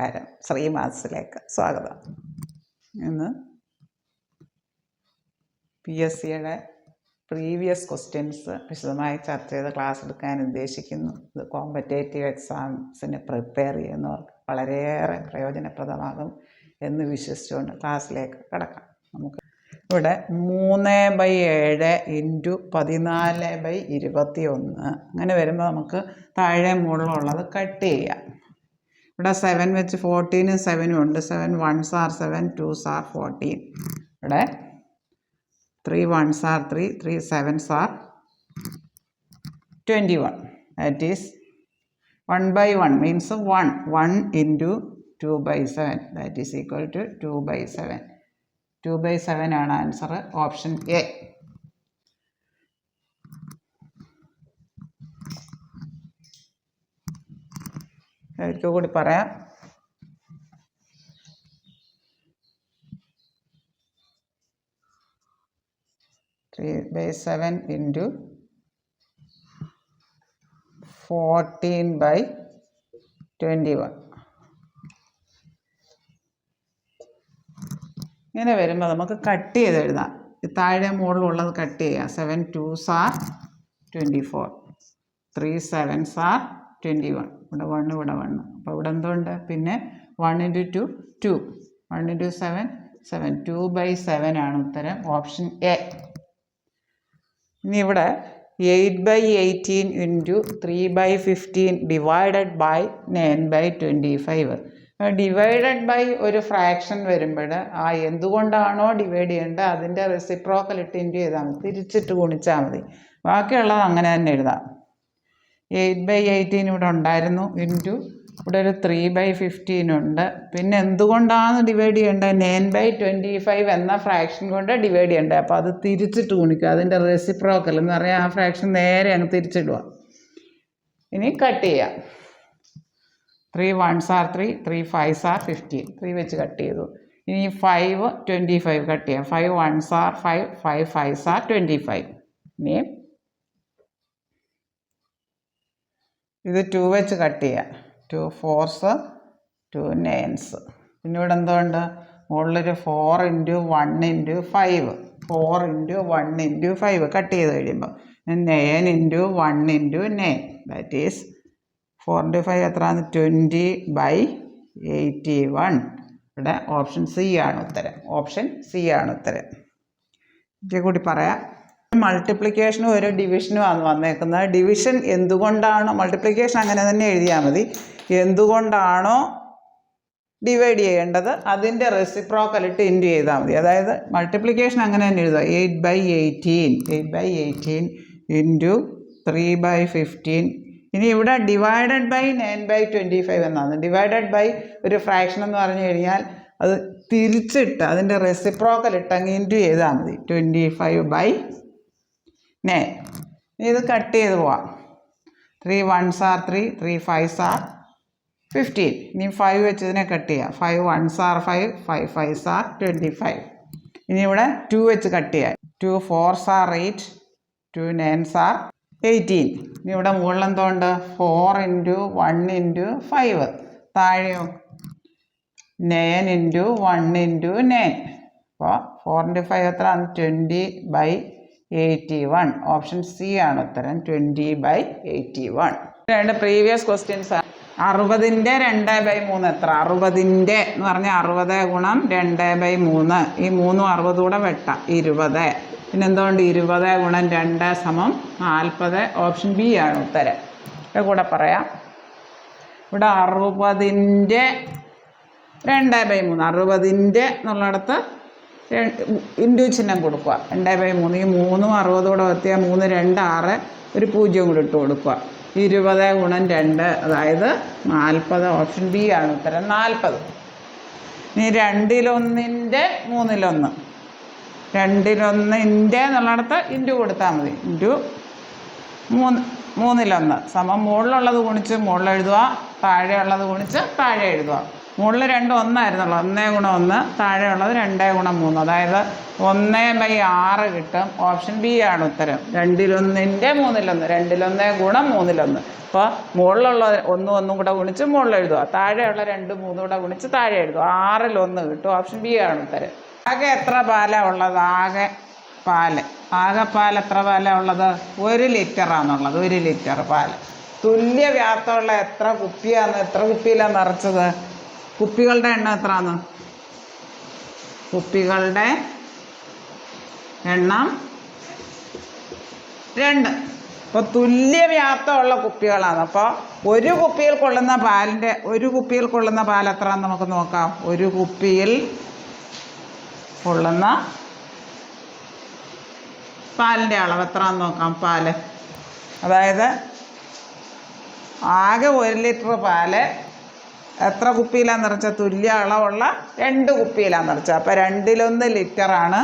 നമസ്കാരം. ശ്രീമാത്സിലേക്ക് സ്വാഗതം. ഇന്ന് PSCയുടെ പ്രീവിയസ് ക്വസ്റ്റ്യൻസ് വിശദമായി ചർച്ച ചെയ്ത് ക്ലാസ് എടുക്കാൻ ഉദ്ദേശിക്കുന്നു. ഇത് കോമ്പറ്റേറ്റീവ് എക്സാംസിന് പ്രിപ്പയർ ചെയ്യുന്നവർക്ക് വളരെയേറെ പ്രയോജനപ്രദമാകും എന്ന് വിശ്വസിച്ചുകൊണ്ട് ക്ലാസ്സിലേക്ക് കടക്കാം. നമുക്ക് ഇവിടെ 3/7 × 14/21 അങ്ങനെ വരുമ്പോൾ നമുക്ക് താഴെ മുകളിലുള്ളത് കട്ട് ചെയ്യാം. ഇവിടെ 7 വെച്ച് 14 7 ഉണ്ട്. 7 1s are 7, 2s are 14. ഇവിടെ 3 1s are 3, 3 7s are 21. That is 1/1 means 1 into 2/7, that is equal to 2/7. 2/7 ആണ് ആൻസർ, ഓപ്ഷൻ എ. ഒരിക്കൽ കൂടി പറയാം. 3/7 into 14/21. ഇങ്ങനെ വരുമ്പോൾ നമുക്ക് കട്ട് ചെയ്ത് എഴുതാം. താഴെ മുകളിലുള്ളത് കട്ട് ചെയ്യാം. 7 2s are 24, 3 7s are 21. ഇവിടെ 1 ഇവിടെ 1. അപ്പോൾ ഇവിടെ എന്തുണ്ട്? പിന്നെ 1 into 2 2, 1 into 7 7. 2/7 ആണ് ഉത്തരം, ഓപ്ഷൻ എ. ഇനി ഇവിടെ 8/18 into 3/15 divided by 9/25. Divided by ഒരു ഫ്രാക്ഷൻ വരുമ്പോൾ ആ എന്തുകൊണ്ടാണോ ഡിവൈഡ് ചെയ്യേണ്ടത് അതിൻ്റെ റെസിപ്രോക്കൽ ഇട്ട് ഇൻറ്റു ചെയ്താൽ മതി, തിരിച്ചിട്ട് ഗുണിച്ചാൽ മതി. ബാക്കിയുള്ളത് അങ്ങനെ തന്നെ എഴുതാം. 8/18 ഇവിടെ ഉണ്ടായിരുന്നു, ഇൻറ്റു ഇവിടെ ഒരു 3/15 ഉണ്ട്. പിന്നെ എന്തുകൊണ്ടാണ് ഡിവൈഡ് ചെയ്യേണ്ടത്? 9/25 എന്ന ഫ്രാക്ഷൻ കൊണ്ട് ഡിവൈഡ് ചെയ്യേണ്ടത്. അപ്പോൾ അത് തിരിച്ചിട്ട് ഗുണിക്കുക, അതിൻ്റെ റെസിപ്രോക്കൽ എന്ന് പറയാം. ആ ഫ്രാക്ഷൻ നേരെ അങ്ങ് തിരിച്ചിടുക. ഇനി കട്ട് ചെയ്യാം. 3 1s are 3, 3 5s are 15. 3 വെച്ച് കട്ട് ചെയ്തു. ഇനി 5 25 കട്ട് ചെയ്യാം. 5 1s are 5, 5 5s are 25. ഇനി ഇത് 2 വെച്ച് കട്ട് ചെയ്യാം. 2 4s 2 9s. പിന്നെ ഇവിടെ എന്തുകൊണ്ട്? മുകളിലൊരു 4 into 1 into 5, 4 into 1 into 5 cut ചെയ്ത് കഴിയുമ്പോൾ 9 into 1 into 9, that is 4 into 5 എത്രയാണ്? 20/81. ഇവിടെ ഓപ്ഷൻ സി ആണ് ഉത്തരം, ഓപ്ഷൻ സി ആണ് ഉത്തരം. ഇതേ കൂടി പറയാം. മൾട്ടിപ്ലിക്കേഷനും ഒരു ഡിവിഷനും ആണ് വന്നേക്കുന്നത്. ഡിവിഷൻ എന്തുകൊണ്ടാണോ, മൾട്ടിപ്ലിക്കേഷൻ അങ്ങനെ തന്നെ എഴുതിയാൽ മതി. എന്തുകൊണ്ടാണോ ഡിവൈഡ് ചെയ്യേണ്ടത് അതിൻ്റെ റെസിപ്രോക്കൽ ഇട്ട് ഇൻറ്റു ചെയ്താൽ മതി. അതായത് മൾട്ടിപ്ലിക്കേഷൻ അങ്ങനെ തന്നെ എഴുതുക. 8/18 ഇൻറ്റു 3/15. ഇനി ഇവിടെ ഡിവൈഡഡ് ബൈ 9/25 എന്നാണ്. ഡിവൈഡഡ് ബൈ ഒരു ഫ്രാക്ഷൻ എന്ന് പറഞ്ഞു കഴിഞ്ഞാൽ അത് തിരിച്ചിട്ട് അതിൻ്റെ റെസിപ്രോക്കൽ ഇട്ടങ്ങ് ഇൻറ്റു ചെയ്താൽ മതി. 25/9. ഇത് കട്ട് ചെയ്ത് പോവാം. 3 1s are 3, 3 5s are 15. ഇനി 5 വെച്ച് ഇതിനെ കട്ട് ചെയ്യാം. 5 1s are 5, 5 5s are 25. ഇനി ഇവിടെ 2 വെച്ച് കട്ട് ചെയ്യാം. 2 4s are 8, 2 9s are 18. ഇനി ഇവിടെ മുകളിൽ എന്തുകൊണ്ട്? 4 into 1 into 5. താഴെയോ 9 into 1 into 9. അപ്പോൾ 4 into 5 എത്ര? 20/81. ഓപ്ഷൻ സി ആണ് ഉത്തരം, 20/81. രണ്ട് പ്രീവിയസ് ക്വസ്റ്റ്യൻസ് ആണ്. 60ൻ്റെ 2/3 എത്ര? 60ൻ്റെ എന്ന് പറഞ്ഞാൽ 60 ഗുണം 2/3. ഈ 3 60 കൂടെ വെട്ടാം, 20. പിന്നെ എന്തുകൊണ്ട്? 20 ഗുണം 2 സമം 40. ഓപ്ഷൻ ബി ആണ് ഉത്തരം. ഇത് കൂടെ പറയാം. ഇവിടെ 60ൻ്റെ 2/3, 60ൻ്റെ എന്നുള്ളിടത്ത് ഇൻറ്റു ചിഹ്നം കൊടുക്കുക. 2/3. ഈ 3ഉം 60 കൂടെ എത്തിയാൽ 3 2 6, ഒരു 0 കൂടെ ഇട്ട് കൊടുക്കുക. 20 ഗുണം 2 അതായത് 40. ഓപ്ഷൻ ബി ആണ് ഉത്തരം, 40. ഇനി 2/1ൻ്റെ 3/1. 2/1 എന്നുള്ളിടത്ത് ഇൻറ്റു കൊടുത്താൽ മതി. ഇൻറ്റു 3/1 സമം മുകളിലുള്ളത് ഗുണിച്ച് മുകളിൽ എഴുതുക, താഴെയുള്ളത് ഗുണിച്ച് താഴെ എഴുതുക. മുകളിൽ 2 ഒന്നായിരുന്നുള്ളൂ. 1 ഗുണം 1, താഴെയുള്ളത് 2 ഗുണം 3, അതായത് 1/6 കിട്ടും. ഓപ്ഷൻ ബി ആണ് ഉത്തരം. 2-1-ൻ്റെ 3-1, 2-1 ഗുണം 3-1. അപ്പോൾ മുകളിലുള്ള 1 കൂടെ ഗുണിച്ച് മുകളിൽ എഴുതുക, താഴെയുള്ള 2 3 കൂടെ ഗുണിച്ച് താഴെ എഴുതുക, 6-1 കിട്ടും. ഓപ്ഷൻ ബി ആണ് ഉത്തരം. ആകെ എത്ര പാലാണ് ഉള്ളത്? ആകെ പാൽ എത്ര പാലാണ് ഉള്ളത്? 1 ലിറ്ററാണുള്ളത്. 1 ലിറ്റർ പാൽ. തുല്യ വ്യാപ്തമുള്ള എത്ര കുപ്പിയിലാണ് നിറച്ചത്? കുപ്പികളുടെ എണ്ണം എത്രയാണ്? കുപ്പികളുടെ എണ്ണം 2. അപ്പോൾ തുല്യ വ്യാപ്തമുള്ള കുപ്പികളാണ്. അപ്പോൾ ഒരു കുപ്പിയിൽ കൊള്ളുന്ന പാൽ എത്രയാണെന്ന് നമുക്ക് നോക്കാം. ഒരു കുപ്പിയിൽ കൊള്ളുന്ന പാലിൻ്റെ അളവ് എത്രയാണെന്ന് നോക്കാം. പാല്, അതായത് ആകെ 1 ലിറ്റർ പാല് എത്ര കുപ്പിയിലാണ് നിറച്ചത്? തുല്യ അളവുള്ള 2 കുപ്പിയിലാണ് നിറച്ചത്. അപ്പോൾ 2-1 ലിറ്ററാണ്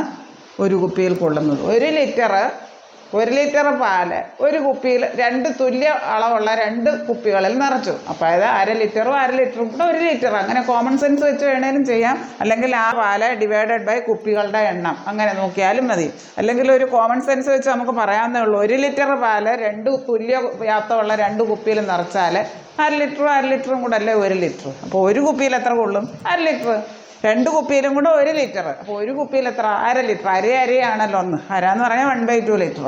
ഒരു കുപ്പിയിൽ കൊള്ളുന്നത്. 1 ലിറ്റർ പാല് ഒരു കുപ്പിയിൽ 2 തുല്യ അളവുള്ള 2 കുപ്പികളിൽ നിറച്ചു. അപ്പോൾ അത് 1/2 ലിറ്ററും കൂടെ 1 ലിറ്റർ. അങ്ങനെ കോമൺ സെൻസ് വെച്ച് വേണേലും ചെയ്യാം. അല്ലെങ്കിൽ ആ പാല് ഡിവൈഡഡ് ബൈ കുപ്പികളുടെ എണ്ണം അങ്ങനെ നോക്കിയാലും മതി. അല്ലെങ്കിൽ ഒരു കോമൺ സെൻസ് വെച്ച് നമുക്ക് പറയാവുന്നേ ഉള്ളൂ. 1 ലിറ്റർ പാല് 2 തുല്യ വ്യാപ്തമുള്ള 2 കുപ്പിയിൽ നിറച്ചാൽ 1/2 ലിറ്ററും കൂടെ അല്ലേ 1 ലിറ്റർ. അപ്പോൾ ഒരു കുപ്പിയിൽ എത്ര കൊള്ളും? 1/2 ലിറ്റർ. 2 കുപ്പിയിലും കൂടെ 1 ലിറ്റർ. അപ്പോൾ ഒരു കുപ്പിയിൽ എത്ര? 1/2 ലിറ്റർ. അരയാണല്ലോ 1. എന്ന് പറഞ്ഞാൽ 1/2 ലിറ്റർ.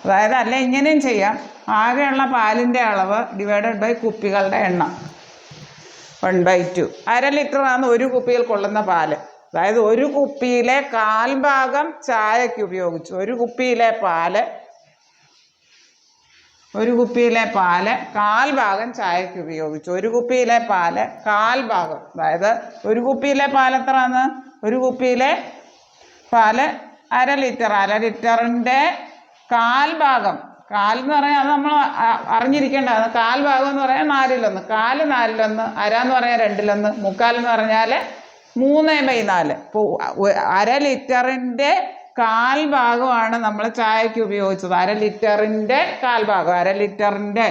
അതായത് അല്ല ഇങ്ങനെയും ചെയ്യാം. ആകെയുള്ള പാലിൻ്റെ അളവ് ഡിവൈഡഡ് ബൈ കുപ്പികളുടെ എണ്ണം 1/2. 1/2 ലിറ്ററാണ് ഒരു കുപ്പിയിൽ കൊള്ളുന്ന പാല്. അതായത് ഒരു കുപ്പിയിലെ 1/4 ഭാഗം ചായക്ക് ഉപയോഗിച്ചു. ഒരു കുപ്പിയിലെ പാല് 1/4 ഭാഗം ചായക്ക് ഉപയോഗിച്ചു. ഒരു കുപ്പിയിലെ പാല് 1/4 ഭാഗം, അതായത് ഒരു കുപ്പിയിലെ പാൽ എത്രയാണ്? ഒരു കുപ്പിയിലെ പാല് 1/2 ലിറ്റർ. 1/2 ലിറ്ററിൻ്റെ 1/4 ഭാഗം, 1/4 എന്ന് പറയാൻ അത് നമ്മൾ അറിഞ്ഞിരിക്കേണ്ടതാണ്. 1/4 ഭാഗം എന്ന് പറയാൻ 4-1, 1/4 4-1, 1/2 എന്ന് പറയാൻ 2-1, 3/4 എന്ന് പറഞ്ഞാൽ 3/4. ഇപ്പോൾ 1/2 ലിറ്ററിൻ്റെ 1/4 ഭാഗമാണ് നമ്മൾ ചായക്ക് ഉപയോഗിച്ചത്. 1/2 ലിറ്ററിൻ്റെ 1/4 ഭാഗം, 1/2 ലിറ്ററിൻ്റെ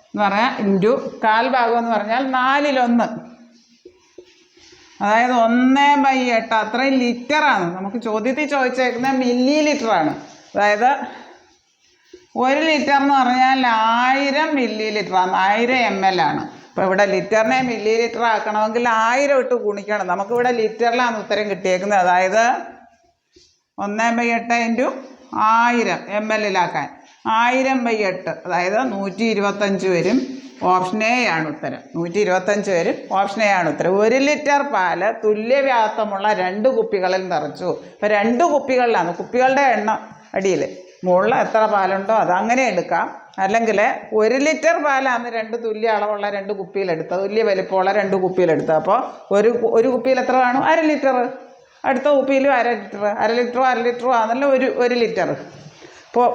എന്ന് പറഞ്ഞാൽ ഇൻറ്റു 1/4 ഭാഗം എന്ന് പറഞ്ഞാൽ 4-1, അതായത് 1/8. അത്രയും ലിറ്ററാണ്. നമുക്ക് ചോദ്യത്തിൽ ചോദിച്ചേക്കുന്നത് മില്ലി ലിറ്ററാണ്. അതായത് 1 ലിറ്റർ എന്ന് പറഞ്ഞാൽ 1000 മില്ലി ലിറ്ററാണ്, 1000 ml ആണ്. അപ്പോൾ ഇവിടെ ലിറ്ററിനെ മില്ലി ലിറ്റർ ആക്കണമെങ്കിൽ 1000 ഇട്ട് ഗുണിക്കണം. നമുക്കിവിടെ ലിറ്ററിലാണ് ഉത്തരം കിട്ടിയേക്കുന്നത്. അതായത് 1/8 ഇൻറ്റു 1000 ml-ലാക്കാൻ 1000/8, അതായത് 125 വരും. ഓപ്ഷൻ എ ആണ് ഉത്തരം. 125 വരും. ഓപ്ഷൻ എ ആണ് ഉത്തരം. 1 ലിറ്റർ പാല് തുല്യവ്യാപ്തമുള്ള 2 കുപ്പികളിൽ നിറച്ചു. ഇപ്പോൾ 2 കുപ്പികളിലാണ്. കുപ്പികളുടെ എണ്ണം അടിയിൽ മുകളിൽ എത്ര പാലുണ്ടോ അത് അങ്ങനെ എടുക്കാം. അല്ലെങ്കിൽ 1 ലിറ്റർ പാലാണ് 2 തുല്യ അളവുള്ള 2 കുപ്പിയിലെടുത്തത്, തുല്യ വലിപ്പമുള്ള 2 കുപ്പിയിലെടുത്തത്. അപ്പോൾ ഒരു കുപ്പിയിൽ എത്ര കാണും? 1/2 ലിറ്റർ. അടുത്ത കുപ്പിയിലും 1/2 ലിറ്റർ. 1/2 ലിറ്ററും ആണല്ലോ 1 ലിറ്റർ. അപ്പോൾ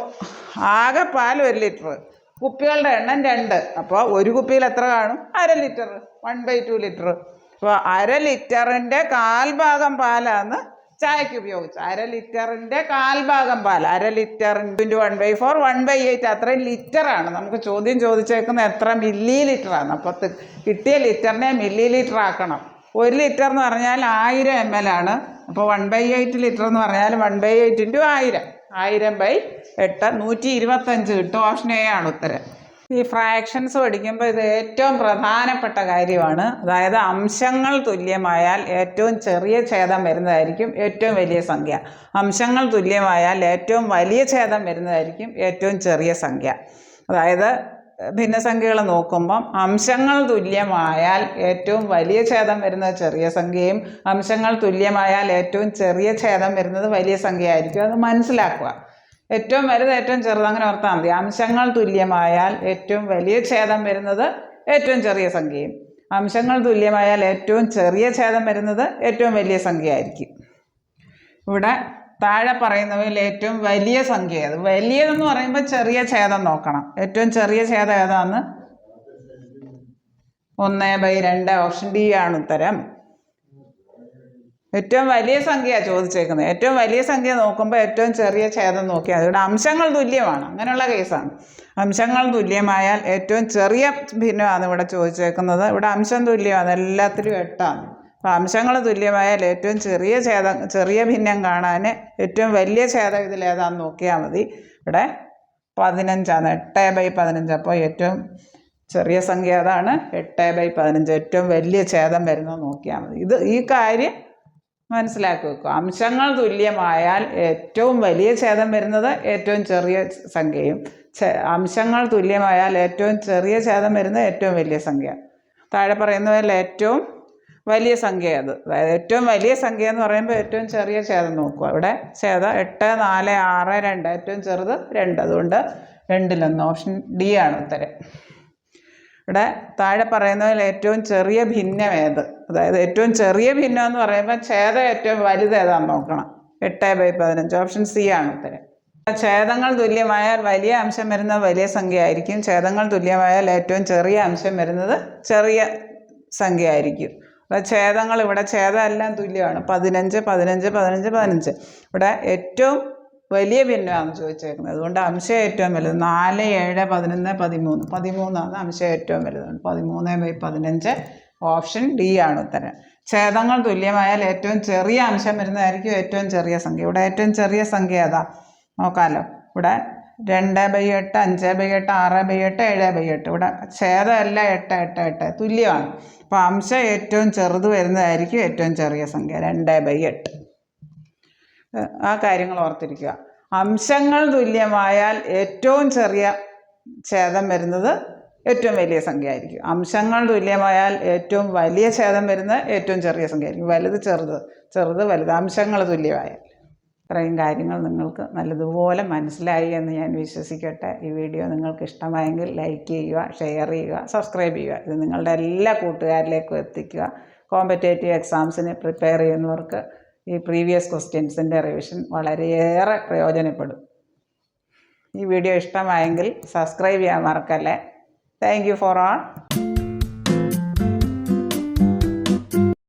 ആകെ പാൽ 1 ലിറ്റർ, കുപ്പികളുടെ എണ്ണം 2. അപ്പോൾ ഒരു കുപ്പിയിൽ എത്ര കാണും? 1/2 ലിറ്റർ, 1/2 ലിറ്റർ. അപ്പോൾ 1/2 ലിറ്ററിൻ്റെ 1/4 ഭാഗം പാലാണ് ചായക്ക് ഉപയോഗിച്ചു. 1/2 ലിറ്ററിൻ്റെ 1/4 ഭാഗം പാൽ, 1/2 ലിറ്റർ ഇൻറ്റു 1/4 1/8, അത്രയും ലിറ്ററാണ്. നമുക്ക് ചോദ്യം ചോദിച്ചേക്കുന്നത് എത്ര മില്ലി ലിറ്ററാണ്. അപ്പോൾ കിട്ടിയ ലിറ്ററിനെ മില്ലി ലിറ്റർ ആക്കണം. 1 ലിറ്റർ എന്ന് പറഞ്ഞാൽ 1000 ml ആണ്. അപ്പോൾ 1/8 ലിറ്റർ എന്ന് പറഞ്ഞാൽ 1/8 ഇൻറ്റു 1000, 1000/8, 125 കിട്ടും. ഓപ്ഷൻ എ ആണ് ഉത്തരം. ഈ ഫ്രാക്ഷൻസ് പഠിക്കുമ്പോൾ ഇത് ഏറ്റവും പ്രധാനപ്പെട്ട കാര്യമാണ്. അതായത് അംശങ്ങൾ തുല്യമായാൽ ഏറ്റവും ചെറിയ ഛേദം വരുന്നതായിരിക്കും ഏറ്റവും വലിയ സംഖ്യ. അംശങ്ങൾ തുല്യമായാൽ ഏറ്റവും വലിയ ഛേദം വരുന്നതായിരിക്കും ഏറ്റവും ചെറിയ സംഖ്യ. അതായത് ഭിന്നസംഖ്യകൾ നോക്കുമ്പം അംശങ്ങൾ തുല്യമായാൽ ഏറ്റവും വലിയ ഛേദം വരുന്നത് ചെറിയ സംഖ്യയും അംശങ്ങൾ തുല്യമായാൽ ഏറ്റവും ചെറിയ ഛേദം വരുന്നത് വലിയ സംഖ്യ ആയിരിക്കും. അത് മനസ്സിലാക്കുക. ഏറ്റവും വലുത് ഏറ്റവും ചെറുത് അങ്ങനെ ഓർത്താൽ മതി. അംശങ്ങൾ തുല്യമായാൽ ഏറ്റവും വലിയ ഛേദം വരുന്നത് ഏറ്റവും ചെറിയ സംഖ്യയും അംശങ്ങൾ തുല്യമായാൽ ഏറ്റവും ചെറിയ ഛേദം വരുന്നത് ഏറ്റവും വലിയ സംഖ്യ ആയിരിക്കും. ഇവിടെ താഴെ പറയുന്നവയിൽ ഏറ്റവും വലിയ സംഖ്യ ഏത്? വലിയതെന്ന് പറയുമ്പോൾ ചെറിയ ഛേദം നോക്കണം. ഏറ്റവും ചെറിയ ഛേദം ഏതാന്ന്? 1/2. ഓപ്ഷൻ ഡി ആണ് ഉത്തരം. ഏറ്റവും വലിയ സംഖ്യ ചോദിച്ചേക്കുന്നത്. ഏറ്റവും വലിയ സംഖ്യ നോക്കുമ്പോൾ ഏറ്റവും ചെറിയ ഛേദം നോക്കിയാൽ ഇവിടെ അംശങ്ങൾ തുല്യമാണ്, അങ്ങനെയുള്ള കേസാണ്. അംശങ്ങൾ തുല്യമായാൽ ഏറ്റവും ചെറിയ ഭിന്നമാണ് ഇവിടെ ചോദിച്ചേക്കുന്നത്. ഇവിടെ അംശം തുല്യമാണ്, എല്ലാത്തിലും 8ആണ്. അപ്പോൾ അംശങ്ങൾ തുല്യമായാൽ ഏറ്റവും ചെറിയ ഭിന്നം കാണാൻ ഏറ്റവും വലിയ ഛേദം ഇതിലേതാണെന്ന് നോക്കിയാൽ മതി. ഇവിടെ 15 8/15. അപ്പോൾ ഏറ്റവും ചെറിയ സംഖ്യ അതാണ്. 8/15 ഏറ്റവും വലിയ ഛേദം വരുന്നത് നോക്കിയാൽ മതി. ഈ കാര്യം മനസ്സിലാക്കി വെക്കുക. അംശങ്ങൾ തുല്യമായാൽ ഏറ്റവും വലിയ ഛേദം വരുന്നത് ഏറ്റവും ചെറിയ സംഖ്യയും, അംശങ്ങൾ തുല്യമായാൽ ഏറ്റവും ചെറിയ ഛേദം വരുന്നത് ഏറ്റവും വലിയ സംഖ്യ. താഴെ പറയുന്നതിൽ ഏറ്റവും വലിയ സംഖ്യ അത്. അതായത് ഏറ്റവും വലിയ സംഖ്യ എന്ന് പറയുമ്പോൾ ഏറ്റവും ചെറിയ ഛേദം നോക്കുക. ഇവിടെ ഛേദം 8 4 6 2. ഏറ്റവും ചെറുത് 2. അതുകൊണ്ട് 2 ഓപ്ഷൻ ഡി ആണ് ഉത്തരം. ഇവിടെ താഴെ പറയുന്നതിൽ ഏറ്റവും ചെറിയ ഭിന്നം ഏത്? അതായത് ഏറ്റവും ചെറിയ ഭിന്നം എന്ന് പറയുമ്പോൾ ഛേദം ഏറ്റവും വലുത് ഏതാണെന്ന് നോക്കണം. 8/15 ഓപ്ഷൻ സി ആണ് ഉത്തരം. ഛേദങ്ങൾ തുല്യമായാൽ വലിയ അംശം വരുന്നത് വലിയ സംഖ്യ ആയിരിക്കും. ഛേദങ്ങൾ തുല്യമായാൽ ഏറ്റവും ചെറിയ അംശം വരുന്നത് ചെറിയ സംഖ്യ ആയിരിക്കും. അപ്പോൾ ഛേദങ്ങൾ ഇവിടെ ഛേദം എല്ലാം തുല്യമാണ്. 15 15 15 15. ഇവിടെ ഏറ്റവും വലിയ ഭിന്നമാണ് ചോദിച്ചേക്കുന്നത്. അതുകൊണ്ട് അംശം ഏറ്റവും വലുത് 4 7 11 13. 13 അംശം ഏറ്റവും വലുത്. 13/15 ഓപ്ഷൻ ഡി ആണ് ഉത്തരം. ഛേദങ്ങൾ തുല്യമായാൽ ഏറ്റവും ചെറിയ അംശം വരുന്നതായിരിക്കും ഏറ്റവും ചെറിയ സംഖ്യ. ഇവിടെ ഏറ്റവും ചെറിയ സംഖ്യ ഏതാ നോക്കാമല്ലോ. ഇവിടെ 2/8 5/8 6/8 7/8. ഇവിടെ ഛേദം എല്ലാം 8 8 8 തുല്യമാണ്. അപ്പോൾ അംശം ഏറ്റവും ചെറുത് വരുന്നതായിരിക്കും ഏറ്റവും ചെറിയ സംഖ്യ 2/8. ആ കാര്യങ്ങൾ ഓർത്തിരിക്കുക. അംശങ്ങൾ തുല്യമായാൽ ഏറ്റവും ചെറിയ ഛേദം വരുന്നത് ഏറ്റവും വലിയ സംഖ്യ ആയിരിക്കും. അംശങ്ങൾ തുല്യമായാൽ ഏറ്റവും വലിയ ഛേദം വരുന്നത് ഏറ്റവും ചെറിയ സംഖ്യ ആയിരിക്കും. വലുത് ചെറുത്, ചെറുത് വലുത്. അംശങ്ങൾ തുല്യമായാൽ. ഇത്രയും കാര്യങ്ങൾ നിങ്ങൾക്ക് നല്ലതുപോലെ മനസ്സിലായി എന്ന് ഞാൻ വിശ്വസിക്കട്ടെ. ഈ വീഡിയോ നിങ്ങൾക്ക് ഇഷ്ടമായെങ്കിൽ ലൈക്ക് ചെയ്യുക, ഷെയർ ചെയ്യുക, സബ്സ്ക്രൈബ് ചെയ്യുക. ഇത് നിങ്ങളുടെ എല്ലാ കൂട്ടുകാരിലേക്കും എത്തിക്കുക. കോമ്പറ്റേറ്റീവ് എക്സാംസിന് പ്രിപ്പയർ ചെയ്യുന്നവർക്ക് ഈ പ്രീവിയസ് ക്വസ്റ്റ്യൻസിൻ്റെ റിവിഷൻ വളരെയേറെ പ്രയോജനപ്പെടും. ഈ വീഡിയോ ഇഷ്ടമായെങ്കിൽ സബ്സ്ക്രൈബ് ചെയ്യാൻ മറക്കല്ലേ. Thank you for all.